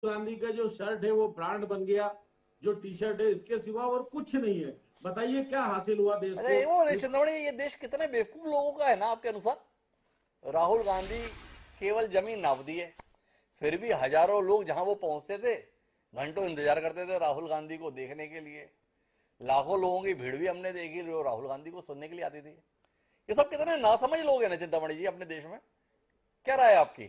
गांधी का जो शर्ट है वो ब्रांड बन गया, जो टी शर्ट है, इसके सिवा और कुछ नहीं है। बताइए क्या हासिल हुआ देश अच्छा को। वो चिंतामणि, ये देश कितने बेवकूफ लोगों का है ना आपके अनुसार। राहुल गांधी केवल जमीन नापदी है, फिर भी हजारों लोग जहां वो पहुंचते थे घंटों इंतजार करते थे राहुल गांधी को देखने के लिए। लाखों लोगों की भीड़ भी हमने देखी जो राहुल गांधी को सुनने के लिए आती थी। ये सब कितने नासमझ लोग हैं ना चिंतामणि जी अपने देश में। क्या राय है आपकी।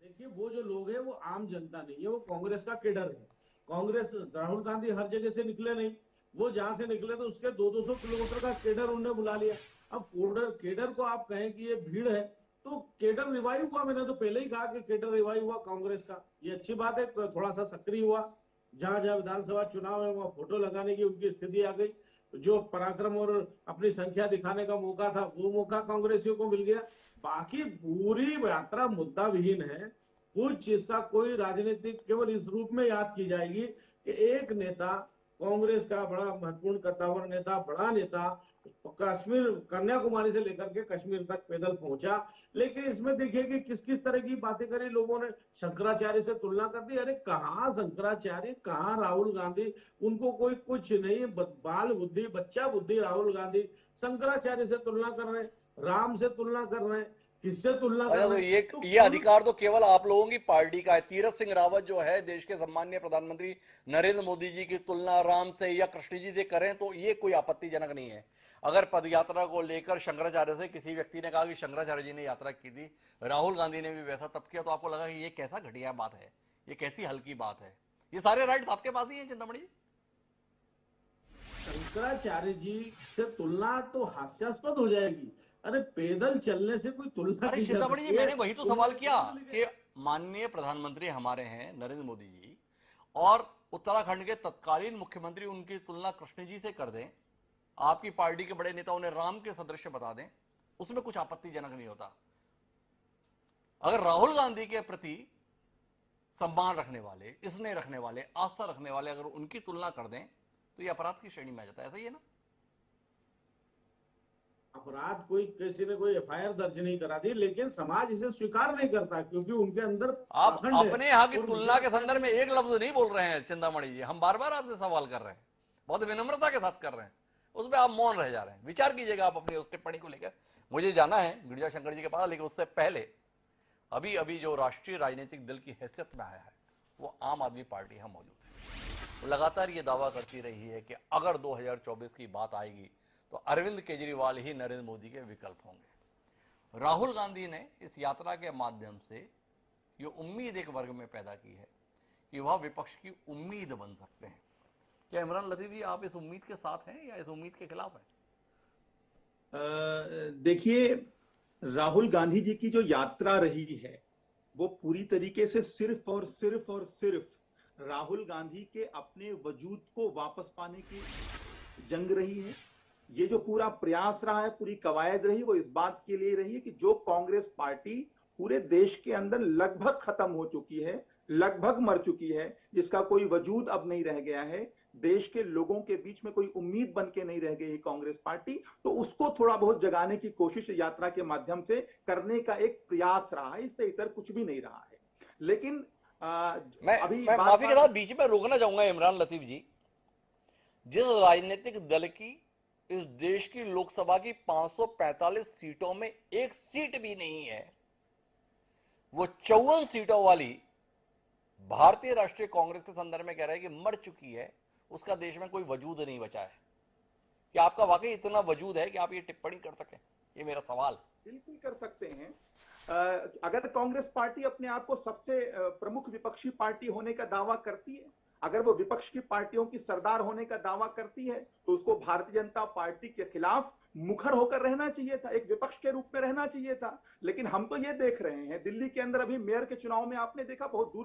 देखिए वो जो लोग हैं वो आम जनता नहीं है, वो कांग्रेस का केडर है। कांग्रेस, राहुल गांधी हर जगह से निकले नहीं, वो जहां से निकले तो उसके 200-200 किलोमीटर का केडर उन्होंने बुला लिया। अब केडर केडर को आप कहें कि ये भीड़ है, तो केडर रिवाइव हुआ। मैंने तो पहले ही कहा कि केडर रिवाइव हुआ कांग्रेस का, ये अच्छी बात है। थोड़ा सा सक्रिय हुआ, जहां जहां विधानसभा चुनाव है वहां फोटो लगाने की उनकी स्थिति आ गई। जो पराक्रम और अपनी संख्या दिखाने का मौका था वो मौका कांग्रेसियों को मिल गया। बाकी पूरी यात्रा मुद्दा विहीन है। कुछ चीज का कोई राजनीतिक केवल इस रूप में याद की जाएगी कि एक नेता, कांग्रेस का बड़ा महत्वपूर्ण कद्दावर नेता, बड़ा नेता, कश्मीर कन्याकुमारी से लेकर के कश्मीर तक पैदल पहुंचा। लेकिन इसमें देखिए कि किस किस तरह की बातें करी लोगों ने। शंकराचार्य से तुलना कर दी। अरे कहाँ शंकराचार्य, कहाँ राहुल गांधी, उनको कोई कुछ नहीं, बाल बुद्धि, बच्चा बुद्धि राहुल गांधी। शंकराचार्य से तुलना कर रहे हैं, राम से तुलना कर रहे हैं, किससे तुलना कर अच्छा तो रहे हैं। ये तो ये कुल अधिकार तो केवल आप लोगों की पार्टी का है। तीरथ सिंह रावत जो है देश के सम्मानीय प्रधानमंत्री नरेंद्र मोदी जी की तुलना राम से या कृष्ण जी से करें तो ये कोई आपत्तिजनक नहीं है। अगर पदयात्रा को लेकर शंकराचार्य से किसी व्यक्ति ने कहा कि शंकराचार्य जी ने यात्रा की थी, राहुल गांधी ने भी वैसा तब किया, तो आपको लगा कि ये कैसा घटिया बात है, ये कैसी हल्की बात है। ये सारे राइट आपके पास ही है चिंतामणि जी। शंकराचार्य जी से तुलना तो हास्यास्पद हो जाएगी। अरे पैदल चलने से कोई तुलना अरे की जा चिंतामणि जी सकती है? मैंने वही तो सवाल उन्होंने किया खुद लिखे। कि माननीय प्रधानमंत्री हमारे हैं नरेंद्र मोदी जी, और उत्तराखंड के तत्कालीन मुख्यमंत्री उनकी तुलना कृष्ण जी से कर दें, आपकी पार्टी के बड़े नेता उन्हें राम के सदृश बता दें, उसमें कुछ आपत्तिजनक नहीं होता। अगर राहुल गांधी के प्रति सम्मान रखने वाले, स्नेह रखने वाले, आस्था रखने वाले अगर उनकी तुलना कर दें तो ये अपराध की श्रेणी में आ जाता है। ऐसा ही है ना। अपराध कोई किसी ने कोई एफआईआर दर्ज नहीं करा दी, लेकिन समाज इसे स्वीकार नहीं करता क्योंकि उनके अंदर आप पाखंड है। अपने यहां की और मुझे तुलना के लगता है संदर्भ में कि एक लफ्ज नहीं बोल रहे हैं चिंतामणि जी, हम बार बार आपसे सवाल कर रहे हैं, बहुत विनम्रता के साथ कर रहे हैं, उस पर आप मौन रह जा रहे हैं। विचार कीजिएगा आप अपनी उस टिप्पणी को लेकर। मुझे जाना है गिरिजा शंकर जी के पास, लेकिन उससे पहले अभी अभी जो राष्ट्रीय राजनीतिक दल की हैसियत में आया है वो आम आदमी पार्टी यहां मौजूद है। वो लगातार ये दावा करती रही है कि अगर 2024 की बात आएगी तो अरविंद केजरीवाल ही नरेंद्र मोदी के विकल्प होंगे। राहुल गांधी ने इस यात्रा के माध्यम से ये उम्मीद एक वर्ग में पैदा की है कि वह विपक्ष की उम्मीद बन सकते हैं। क्या इमरान लतीफ जी आप इस उम्मीद के साथ हैं या इस उम्मीद के खिलाफ हैं। देखिए, राहुल गांधी जी की जो यात्रा रही है वो पूरी तरीके से सिर्फ और सिर्फ और सिर्फ राहुल गांधी के अपने वजूद को वापस पाने की जंग रही है। ये जो पूरा प्रयास रहा है, पूरी कवायद रही, वो इस बात के लिए रही है कि जो कांग्रेस पार्टी पूरे देश के अंदर लगभग खत्म हो चुकी है, लगभग मर चुकी है, जिसका कोई वजूद अब नहीं रह गया है, देश के लोगों के बीच में कोई उम्मीद बन के नहीं रह गई कांग्रेस पार्टी, तो उसको थोड़ा बहुत जगाने की कोशिश यात्रा के माध्यम से करने का एक प्रयास रहा है। इससे इतर कुछ भी नहीं रहा है। लेकिन मैं अभी मैं बात माफी के बात साथ बीच में रोकना चाहूंगा इमरान लतीफ जी। जिस राजनीतिक दल की इस देश की लोकसभा की 545 सीटों में एक सीट भी नहीं है, वो 54 सीटों वाली भारतीय राष्ट्रीय कांग्रेस के संदर्भ में कह रहा है कि मर चुकी है, उसका देश में कोई वजूद नहीं बचा है। कि आपका वाकई इतना वजूद है कि आप ये टिप्पणी कर सकें, ये मेरा सवाल। बिल्कुल कर सकते हैं। अगर कांग्रेस पार्टी अपने आप को सबसे प्रमुख विपक्षी पार्टी होने का दावा करती है, अगर वो विपक्ष की पार्टियों की सरदार होने का दावा करती है, तो उसको भारतीय जनता पार्टी के खिलाफ मुखर होकर रहना चाहिए था, एक विपक्ष के रूप में रहना चाहिए था। लेकिन हम तो ये देख रहे हैं, दिल्ली के अंदर अभी मेयर के चुनाव में आपने देखा बहुत दूर